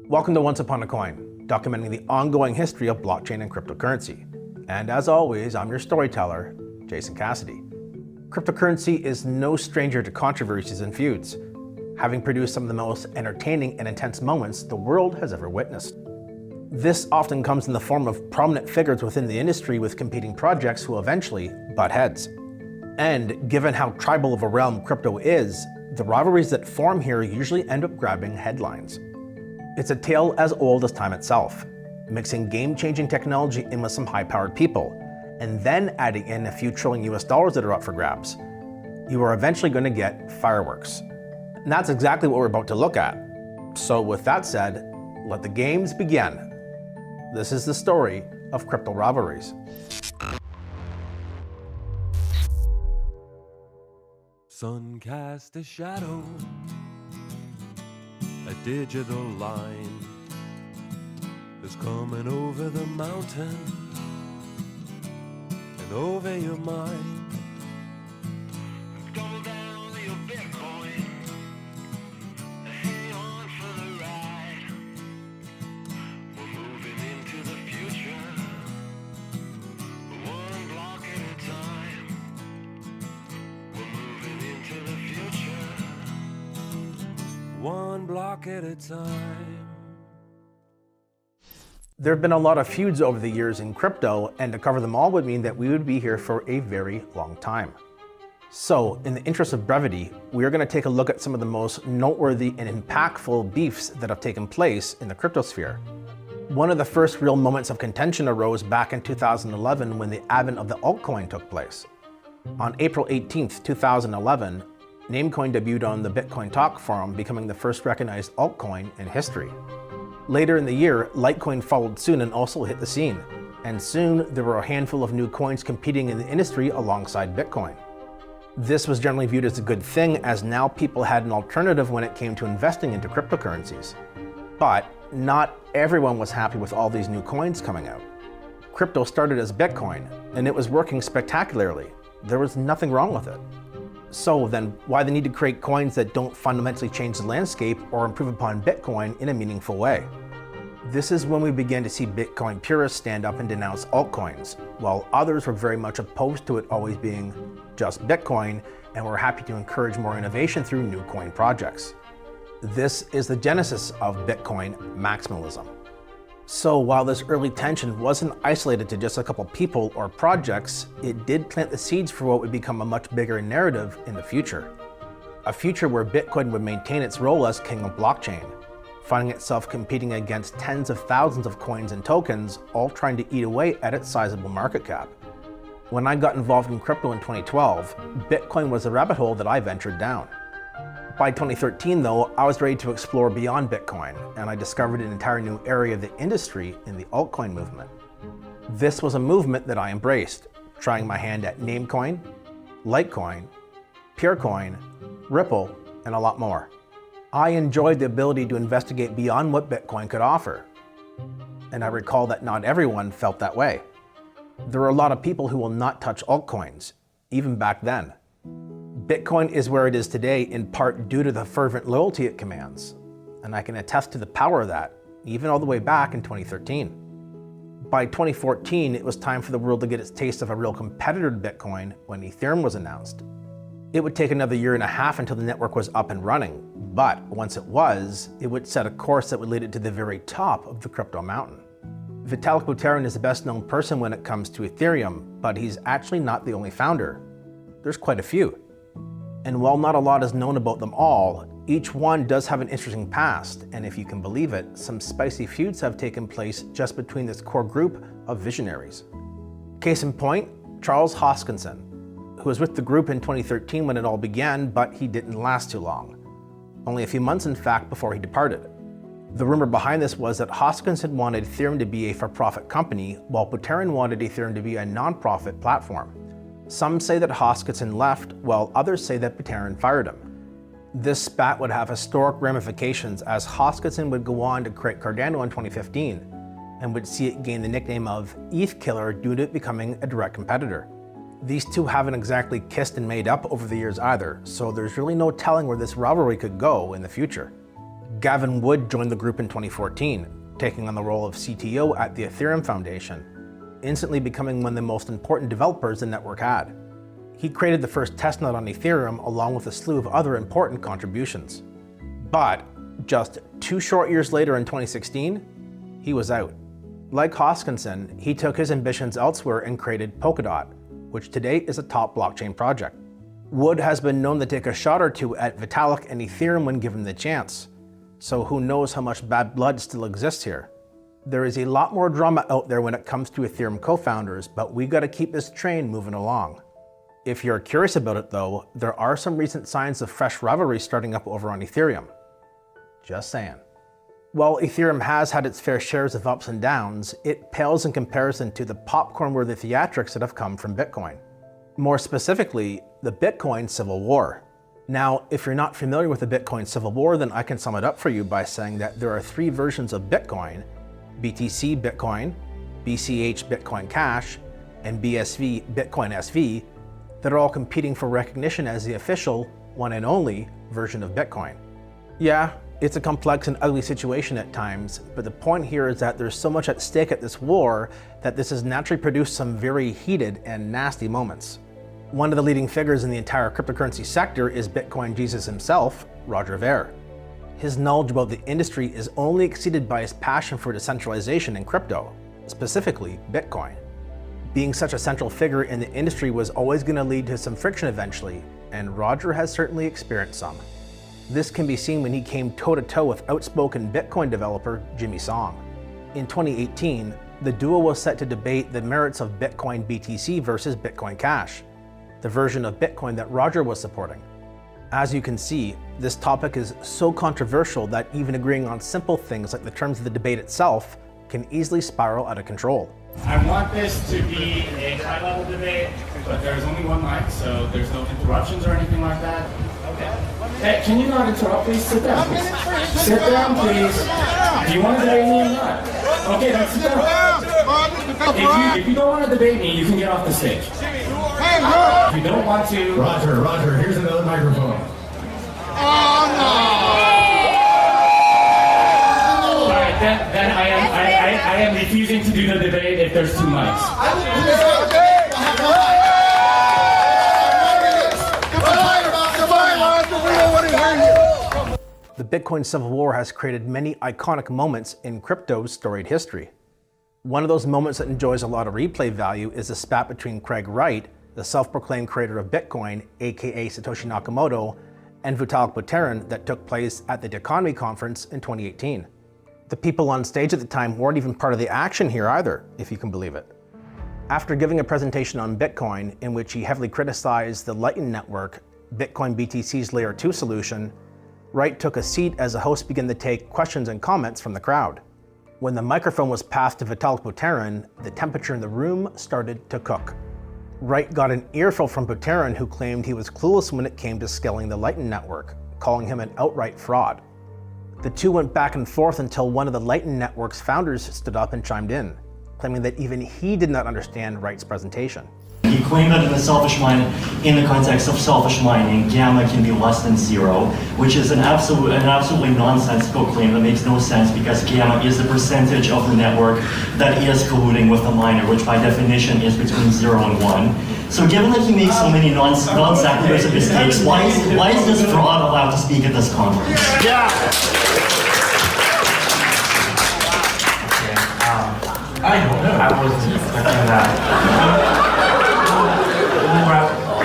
Welcome to Once Upon a Coin, documenting the ongoing history of blockchain and cryptocurrency. And as always, I'm your storyteller, Jason Cassidy. Cryptocurrency is no stranger to controversies and feuds, having produced some of the most entertaining and intense moments the world has ever witnessed. This often comes in the form of prominent figures within the industry with competing projects who eventually butt heads. And given how tribal of a realm crypto is, the rivalries that form here usually end up grabbing headlines. It's a tale as old as time itself, mixing game-changing technology in with some high-powered people, and then adding in a few trillion US dollars that are up for grabs. You are eventually going to get fireworks. And that's exactly what we're about to look at. So with that said, let the games begin. This is the story of crypto rivalries. Sun cast a shadow, a digital line is coming over the mountain and over your mind. Double down your Bitcoin, hang on for the ride. We're moving into the future, one block at a time. We're moving into the future, one block at a time. There have been a lot of feuds over the years in crypto, and to cover them all would mean that we would be here for a very long time. So, in the interest of brevity, we are going to take a look at some of the most noteworthy and impactful beefs that have taken place in the cryptosphere. One of the first real moments of contention arose back in 2011 when the advent of the altcoin took place. On April 18th, 2011, Namecoin debuted on the Bitcoin Talk forum, becoming the first recognized altcoin in history. Later in the year, Litecoin followed soon and also hit the scene. And soon, there were a handful of new coins competing in the industry alongside Bitcoin. This was generally viewed as a good thing, as now people had an alternative when it came to investing into cryptocurrencies. But not everyone was happy with all these new coins coming out. Crypto started as Bitcoin, and it was working spectacularly. There was nothing wrong with it. So then, why the need to create coins that don't fundamentally change the landscape or improve upon Bitcoin in a meaningful way? This is when we began to see Bitcoin purists stand up and denounce altcoins, while others were very much opposed to it always being just Bitcoin, and were happy to encourage more innovation through new coin projects. This is the genesis of Bitcoin maximalism. So while this early tension wasn't isolated to just a couple people or projects, it did plant the seeds for what would become a much bigger narrative in the future. A future where Bitcoin would maintain its role as king of blockchain, finding itself competing against tens of thousands of coins and tokens, all trying to eat away at its sizable market cap. When I got involved in crypto in 2012, Bitcoin was a rabbit hole that I ventured down. By 2013 though, I was ready to explore beyond Bitcoin, and I discovered an entire new area of the industry in the altcoin movement. This was a movement that I embraced, trying my hand at Namecoin, Litecoin, Purecoin, Ripple, and a lot more. I enjoyed the ability to investigate beyond what Bitcoin could offer. And I recall that not everyone felt that way. There are a lot of people who will not touch altcoins, even back then. Bitcoin is where it is today in part due to the fervent loyalty it commands, and I can attest to the power of that, even all the way back in 2013. By 2014, it was time for the world to get its taste of a real competitor to Bitcoin when Ethereum was announced. It would take another year and a half until the network was up and running, but once it was, it would set a course that would lead it to the very top of the crypto mountain. Vitalik Buterin is the best known person when it comes to Ethereum, but he's actually not the only founder. There's quite a few. And while not a lot is known about them all, each one does have an interesting past, and if you can believe it, some spicy feuds have taken place just between this core group of visionaries. Case in point, Charles Hoskinson, who was with the group in 2013 when it all began, but he didn't last too long. Only a few months in fact before he departed. The rumor behind this was that Hoskinson wanted Ethereum to be a for-profit company, while Buterin wanted Ethereum to be a non-profit platform. Some say that Hoskinson left, while others say that Buterin fired him. This spat would have historic ramifications, as Hoskinson would go on to create Cardano in 2015, and would see it gain the nickname of ETH Killer due to it becoming a direct competitor. These two haven't exactly kissed and made up over the years either, so there's really no telling where this rivalry could go in the future. Gavin Wood joined the group in 2014, taking on the role of CTO at the Ethereum Foundation, instantly becoming one of the most important developers the network had. He created the first testnet on Ethereum along with a slew of other important contributions. But just 2 short years later in 2016, he was out. Like Hoskinson, he took his ambitions elsewhere and created Polkadot, which today is a top blockchain project. Wood has been known to take a shot or two at Vitalik and Ethereum when given the chance, so who knows how much bad blood still exists here. There is a lot more drama out there when it comes to Ethereum co-founders, but we gotta keep this train moving along. If you're curious about it though, there are some recent signs of fresh rivalries starting up over on Ethereum. Just saying. While Ethereum has had its fair shares of ups and downs, it pales in comparison to the popcorn-worthy theatrics that have come from Bitcoin. More specifically, the Bitcoin Civil War. Now, if you're not familiar with the Bitcoin Civil War, then I can sum it up for you by saying that there are 3 versions of Bitcoin: BTC Bitcoin, BCH Bitcoin Cash, and BSV Bitcoin SV, that are all competing for recognition as the official, one and only, version of Bitcoin. Yeah, it's a complex and ugly situation at times, but the point here is that there's so much at stake at this war that this has naturally produced some very heated and nasty moments. One of the leading figures in the entire cryptocurrency sector is Bitcoin Jesus himself, Roger Ver. His knowledge about the industry is only exceeded by his passion for decentralization in crypto, specifically Bitcoin. Being such a central figure in the industry was always going to lead to some friction eventually, and Roger has certainly experienced some. This can be seen when he came toe-to-toe with outspoken Bitcoin developer Jimmy Song. In 2018, the duo was set to debate the merits of Bitcoin BTC versus Bitcoin Cash, the version of Bitcoin that Roger was supporting. As you can see, this topic is so controversial that even agreeing on simple things like the terms of the debate itself can easily spiral out of control. I want this to be a high-level debate, but there's only one mic, so there's no interruptions or anything like that. Hey, can you not interrupt, please? Sit down, please. Sit down, please. Do you want to debate me or not? Okay, then sit down. If you don't want to debate me, you can get off the stage. If you don't want to... Roger, here's another microphone. Alright, then I am refusing to do the debate if there's 2 mics. The Bitcoin Civil War has created many iconic moments in crypto's storied history. One of those moments that enjoys a lot of replay value is the spat between Craig Wright, the self-proclaimed creator of Bitcoin, aka Satoshi Nakamoto, and Vitalik Buterin that took place at the Economy Conference in 2018. The people on stage at the time weren't even part of the action here either, if you can believe it. After giving a presentation on Bitcoin in which he heavily criticized the Lightning Network, Bitcoin BTC's Layer 2 solution, Wright took a seat as the host began to take questions and comments from the crowd. When the microphone was passed to Vitalik Buterin, the temperature in the room started to cook. Wright got an earful from Buterin, who claimed he was clueless when it came to scaling the Lightning Network, calling him an outright fraud. The two went back and forth until one of the Lightning Network's founders stood up and chimed in, claiming that even he did not understand Wright's presentation. He claimed that in the context of selfish mining, gamma can be less than 0, which is an absolutely nonsensical claim that makes no sense because gamma is the percentage of the network that is colluding with the miner, which by definition is between 0 and 1. So given that he makes so many non-sequiturs of mistakes, why is this fraud allowed to speak at this conference? Yeah. I don't know. I wasn't expecting that.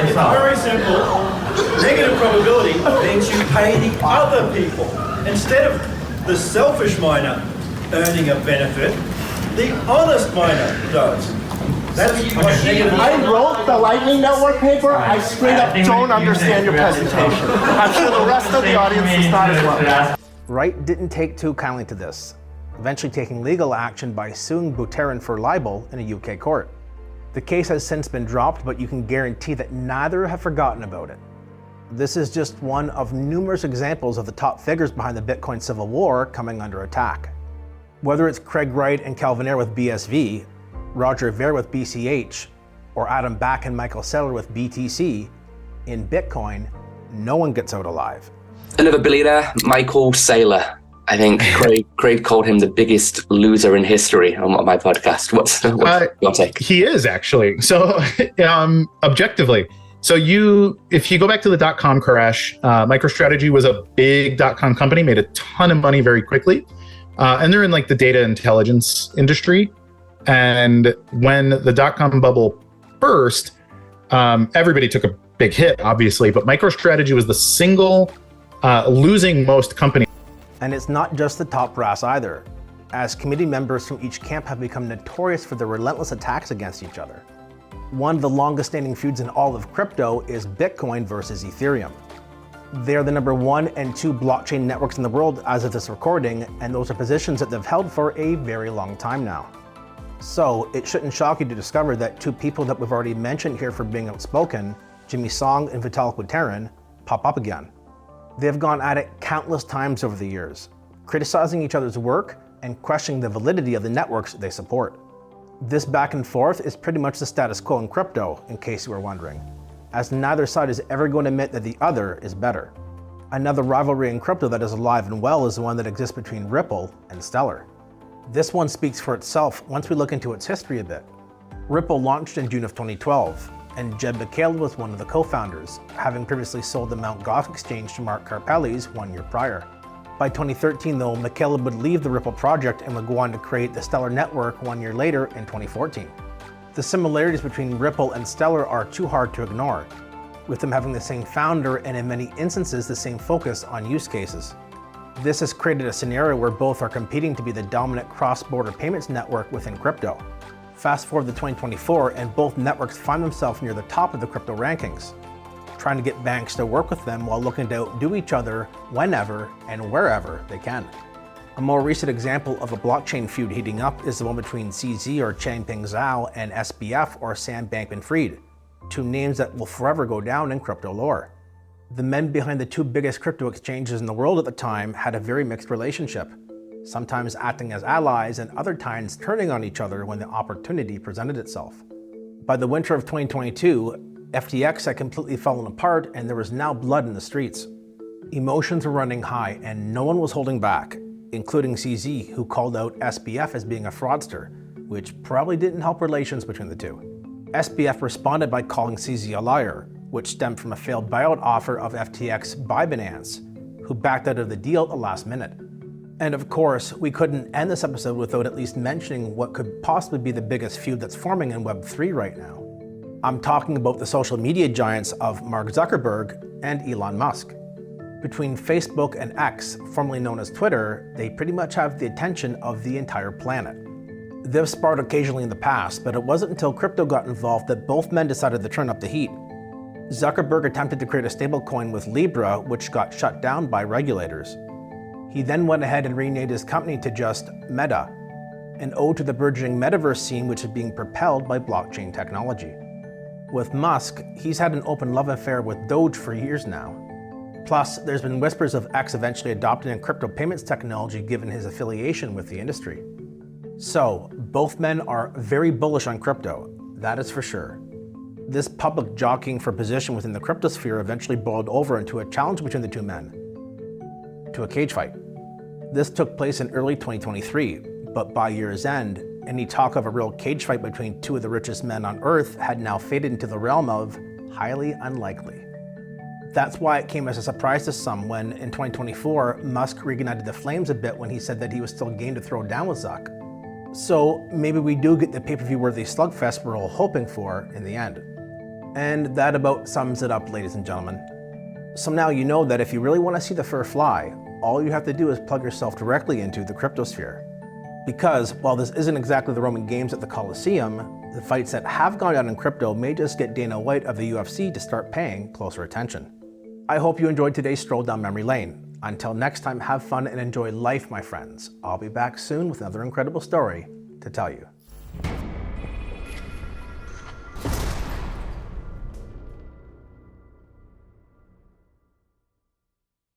It's very simple. Negative probability means you pay the other people. Instead of the selfish miner earning a benefit, the honest miner does. That's what negative. I wrote the Lightning Network paper. I straight up don't understand your presentation. I'm sure the rest of the audience is not as well. Wright didn't take too kindly to this, eventually taking legal action by suing Buterin for libel in a UK court. The case has since been dropped, but you can guarantee that neither have forgotten about it. This is just one of numerous examples of the top figures behind the Bitcoin Civil War coming under attack. Whether it's Craig Wright and Calvin Ayre with BSV, Roger Ver with BCH, or Adam Back and Michael Saylor with BTC, in Bitcoin, no one gets out alive. Another billionaire, Michael Saylor. I think Craig called him the biggest loser in history on my podcast. What's your take? He is, actually. So objectively, so if you go back to the dot-com crash, MicroStrategy was a big dot-com company, made a ton of money very quickly. And they're in like the data intelligence industry. And when the dot-com bubble burst, everybody took a big hit, obviously, but MicroStrategy was the single losing most company. And it's not just the top brass either, as committee members from each camp have become notorious for their relentless attacks against each other. One of the longest standing feuds in all of crypto is Bitcoin versus Ethereum. They're the number 1 and 2 blockchain networks in the world as of this recording, and those are positions that they've held for a very long time now. So it shouldn't shock you to discover that 2 people that we've already mentioned here for being outspoken, Jimmy Song and Vitalik Buterin, pop up again. They've gone at it countless times over the years, criticizing each other's work and questioning the validity of the networks they support. This back and forth is pretty much the status quo in crypto, in case you were wondering, as neither side is ever going to admit that the other is better. Another rivalry in crypto that is alive and well is the one that exists between Ripple and Stellar. This one speaks for itself once we look into its history a bit. Ripple launched in June of 2012, and Jed McHale was one of the co-founders, having previously sold the Mt. Gox exchange to Mark Karpelès 1 year prior. By 2013 though, McHale would leave the Ripple project and would go on to create the Stellar network 1 year later in 2014. The similarities between Ripple and Stellar are too hard to ignore, with them having the same founder and in many instances the same focus on use cases. This has created a scenario where both are competing to be the dominant cross-border payments network within crypto. Fast forward to 2024 and both networks find themselves near the top of the crypto rankings, trying to get banks to work with them while looking to outdo each other whenever and wherever they can. A more recent example of a blockchain feud heating up is the one between CZ or Changpeng Zhao and SBF or Sam Bankman-Fried, 2 names that will forever go down in crypto lore. The men behind the 2 biggest crypto exchanges in the world at the time had a very mixed relationship, sometimes acting as allies and other times turning on each other when the opportunity presented itself. By the winter of 2022, FTX had completely fallen apart and there was now blood in the streets. Emotions were running high and no one was holding back, including CZ, who called out SBF as being a fraudster, which probably didn't help relations between the 2. SBF responded by calling CZ a liar, which stemmed from a failed buyout offer of FTX by Binance, who backed out of the deal at the last minute. And of course, we couldn't end this episode without at least mentioning what could possibly be the biggest feud that's forming in Web3 right now. I'm talking about the social media giants of Mark Zuckerberg and Elon Musk. Between Facebook and X, formerly known as Twitter, they pretty much have the attention of the entire planet. They've sparred occasionally in the past, but it wasn't until crypto got involved that both men decided to turn up the heat. Zuckerberg attempted to create a stablecoin with Libra, which got shut down by regulators. He then went ahead and renamed his company to just Meta, an ode to the burgeoning metaverse scene which is being propelled by blockchain technology. With Musk, he's had an open love affair with Doge for years now. Plus, there's been whispers of X eventually adopting a crypto payments technology given his affiliation with the industry. So, both men are very bullish on crypto, that is for sure. This public jockeying for position within the cryptosphere eventually boiled over into a challenge between the 2 men, to a cage fight. This took place in early 2023, but by year's end, any talk of a real cage fight between 2 of the richest men on Earth had now faded into the realm of highly unlikely. That's why it came as a surprise to some when, in 2024, Musk reignited the flames a bit when he said that he was still game to throw down with Zuck. So maybe we do get the pay-per-view worthy slugfest we're all hoping for in the end. And that about sums it up, ladies and gentlemen. So now you know that if you really want to see the fur fly, all you have to do is plug yourself directly into the cryptosphere. Because while this isn't exactly the Roman games at the Colosseum, the fights that have gone down in crypto may just get Dana White of the UFC to start paying closer attention. I hope you enjoyed today's stroll down memory lane. Until next time, have fun and enjoy life, my friends. I'll be back soon with another incredible story to tell you.